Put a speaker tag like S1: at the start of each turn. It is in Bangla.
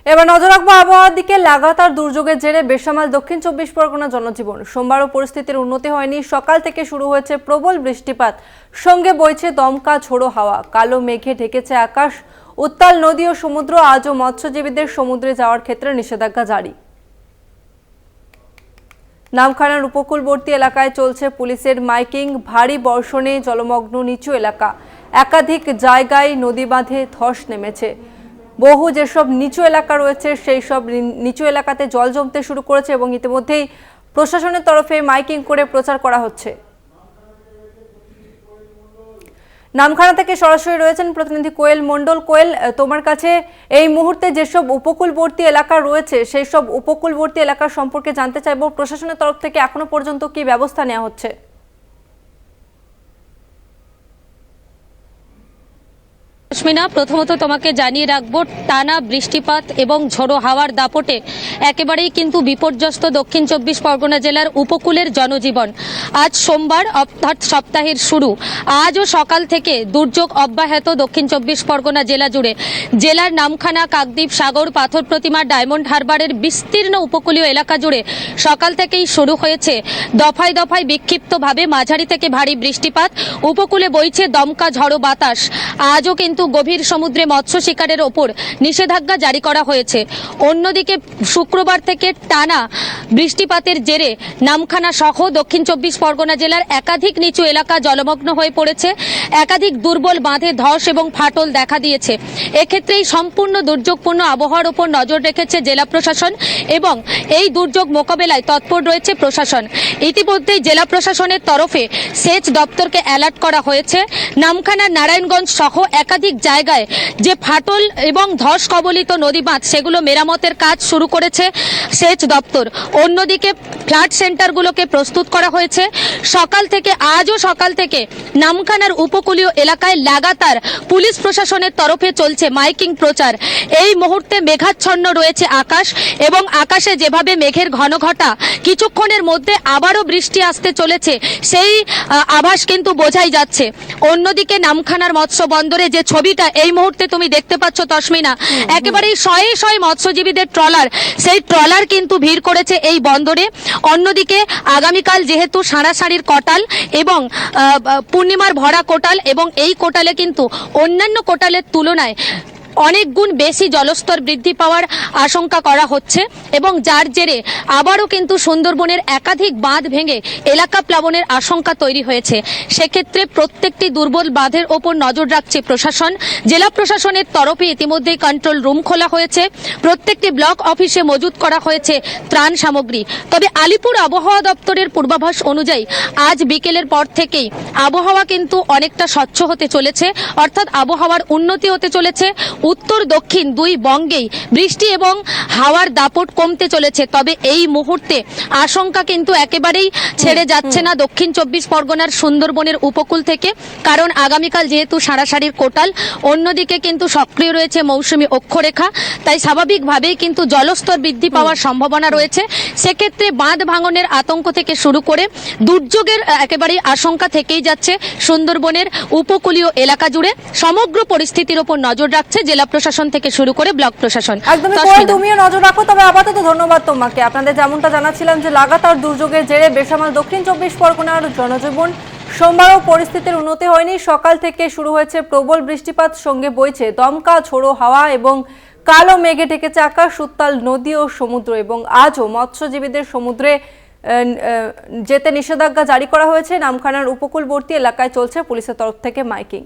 S1: এবার নজর রাখবো আবহাওয়ার দিকে। লাগাতার দুর্যোগের জেরে বেসামাল দক্ষিণ 24 পরগনা জনজীবন। সোমবারও পরিস্থিতির উন্নতি হয়নি। সকাল থেকে শুরু হয়েছে প্রবল বৃষ্টিপাত, সঙ্গে বইছে দমকা ঝোড়ো হাওয়া। কালো মেঘে ঢেকেছে আকাশ। উত্তাল নদী ও সমুদ্র। আজও মৎস্যজীবীদের সমুদ্রে যাওয়ার ক্ষেত্রে নিষেধাজ্ঞা জারি। নামখানার উপকূলবর্তী এলাকায় চলছে পুলিশের মাইকিং। ভারী বর্ষণে জলমগ্ন নিচু এলাকা। একাধিক জায়গায় নদী বাঁধে ধস নেমেছে। বহু যেসব নিচু এলাকা রয়েছে সেই সব নিচু এলাকাতে জল জমতে শুরু করেছে এবং ইতিমধ্যেই প্রশাসনের তরফে মাইকিং করে প্রচার করা হচ্ছে। নামখানা থেকে সরাসরি রয়েছেন প্রতিনিধি কোয়েল মণ্ডল। কোয়েল, তোমার কাছে এই মুহূর্তে যেসব উপকূলবর্তী এলাকা রয়েছে সেই সব উপকূলবর্তী এলাকা সম্পর্কে জানতে চাইবো, প্রশাসনের তরফ থেকে এখনো পর্যন্ত কি ব্যবস্থা নেওয়া হচ্ছে?
S2: প্রথমত তোমাকে জানিয়ে রাখবো, টানা বৃষ্টিপাত এবং ঝোড়ো হাওয়ার দাপটে একেবারেই কিন্তু বিপর্যস্ত দক্ষিণ 24 পরগনা জেলার উপকূলের জনজীবন। আজ সোমবার, অর্থাৎ সপ্তাহের শুরু। আজও সকাল থেকে দুর্যোগ অব্যাহত দক্ষিণ 24 পরগনা জেলা জুড়ে। জেলার নামখানা, কাকদ্বীপ, সাগর, পাথর প্রতিমা, ডায়মন্ড হারবারের বিস্তীর্ণ উপকূলীয় এলাকা জুড়ে সকাল থেকেই শুরু হয়েছে দফায় দফায় বিক্ষিপ্তভাবে মাঝারি থেকে ভারী বৃষ্টিপাত। উপকূলে বইছে দমকা ঝড়ো বাতাস। আজও কিন্তু গভীর সমুদ্রে মৎস্য শিকারের ওপর নিষেধাজ্ঞা জারি করা হয়েছে। অন্যদিকে শুক্রবার থেকে টানা বৃষ্টিপাতের জেরে নামখানা সহ দক্ষিণ 24 পরগনা জেলার একাধিক নিচু এলাকা জলমগ্ন হয়ে পড়েছে। একাধিক দুর্বল বাঁধে ধস এবং ফাটল দেখা দিয়েছে। এক্ষেত্রেই সম্পূর্ণ দুর্যোগপূর্ণ আবহাওয়ার ওপর নজর রেখেছে জেলা প্রশাসন এবং এই দুর্যোগ মোকাবেলায় তৎপর রয়েছে প্রশাসন। ইতিমধ্যেই জেলা প্রশাসনের তরফে সেচ দপ্তরকে অ্যালার্ট করা হয়েছে। নামখানা, নারায়ণগঞ্জ সহ একাধিক জায়গায় যে ফাটল এবং ধস কবলিত নদী বাঁধ সেগুলো মেরামতের কাজ শুরু করেছে সেচ দপ্তর। অন্যদিকে ফ্লাড সেন্টারগুলোকে প্রস্তুত করা হয়েছে। আজও সকাল থেকে নামখানার উপকূলীয় এলাকায় লাগাতার পুলিশ প্রশাসনের তরফে চলছে মাইকিং প্রচার। এই মুহূর্তে মেঘাচ্ছন্ন রয়েছে আকাশ এবং আকাশে যেভাবে মেঘের ঘনঘটা, কিছুক্ষণের মধ্যে আবারও বৃষ্টি আসতে চলেছে সেই আভাস কিন্তু বোঝাই যাচ্ছে। অন্যদিকে নামখানার মৎস্য বন্দরে যে ছবিটা এই মুহূর্তে তুমি দেখতে পাচ্ছ তসমিনা, একেবারেই শয়ে শয়ে মৎস্যজীবীদের ট্রলার, সেই ট্রলার কিন্তু ভিড় করেছে এই বন্দরে। অন্যদিকে আগামীকাল যেহেতু সাঁড়াসাঁড়ির কোটাল এবং পূর্ণিমার ভরা কোটাল, এবং এই কোটালে কিন্তু অন্যান্য কোটালের তুলনায় অনেক গুণ বেশি জলস্তর বৃদ্ধি পাওয়ার আশঙ্কা করা হচ্ছে এবং যার জেরে আবারও কিন্তু সুন্দরবনের একাধিক বাঁধ ভেঙে এলাকা প্লাবনের আশঙ্কা তৈরি হয়েছে। সেক্ষেত্রে প্রত্যেকটি দুর্বল বাঁধের ওপর নজর রাখছে প্রশাসন। জেলা প্রশাসনের তরফে ইতিমধ্যেই কন্ট্রোল রুম খোলা হয়েছে। প্রত্যেকটি ব্লক অফিসে মজুত করা হয়েছে ত্রাণ সামগ্রী। তবে আলিপুর আবহাওয়া দপ্তরের পূর্বাভাস অনুযায়ী আজ বিকেলের পর থেকেই আবহাওয়া কিন্তু অনেকটা স্বচ্ছ হতে চলেছে, অর্থাৎ আবহাওয়ার উন্নতি হতে চলেছে। উত্তর দক্ষিণ দুই বঙ্গেই বৃষ্টি এবং হাওয়ার দাপট কমতে চলেছে। তবে এই মুহূর্তে আশঙ্কা কিন্তু একেবারেই ছেড়ে যাচ্ছে না দক্ষিণ 24 পরগনার সুন্দরবনের উপকূল থেকে, কারণ আগামীকাল যেহেতু সাঁড়াসাঁড়ির কোটাল, অন্যদিকে কিন্তু সক্রিয় রয়েছে মৌসুমী অক্ষরেখা, তাই স্বাভাবিকভাবেই কিন্তু জলস্তর বৃদ্ধি পাওয়ার সম্ভাবনা রয়েছে। সেক্ষেত্রে বাঁধ ভাঙনের আতঙ্ক থেকে শুরু করে দুর্যোগের একেবারেই আশঙ্কা থেকেই যাচ্ছে সুন্দরবনের উপকূলীয় এলাকা জুড়ে। সমগ্র পরিস্থিতির ওপর নজর রাখছে জেলা প্রশাসন থেকে শুরু করে ব্লক প্রশাসন।
S1: একদমই, তুমিও নজর রাখো। তবে আপাতত ধন্যবাদ তোমাকে। আপনাদের যেমনটা জানাচ্ছিলাম যে লাগাতার দুর্যোগের জেরে বেসামাল দক্ষিণ 24 পরগনার জনজীবন। সোমবারও পরিস্থিতির উন্নতি হয়নি। সকাল থেকে শুরু হয়েছে প্রবল বৃষ্টিপাত, সঙ্গে বইছে দমকা ঝোড়ো হাওয়া এবং কালো মেঘে ঢেকেছে আকাশ। উত্তাল নদী ও সমুদ্র এবং আজও মৎস্যজীবীদের সমুদ্রে যেতে নিষেধাজ্ঞা জারি করা হয়েছে। নামখানার উপকূলবর্তী এলাকায় চলছে পুলিশের তরফ থেকে মাইকিং।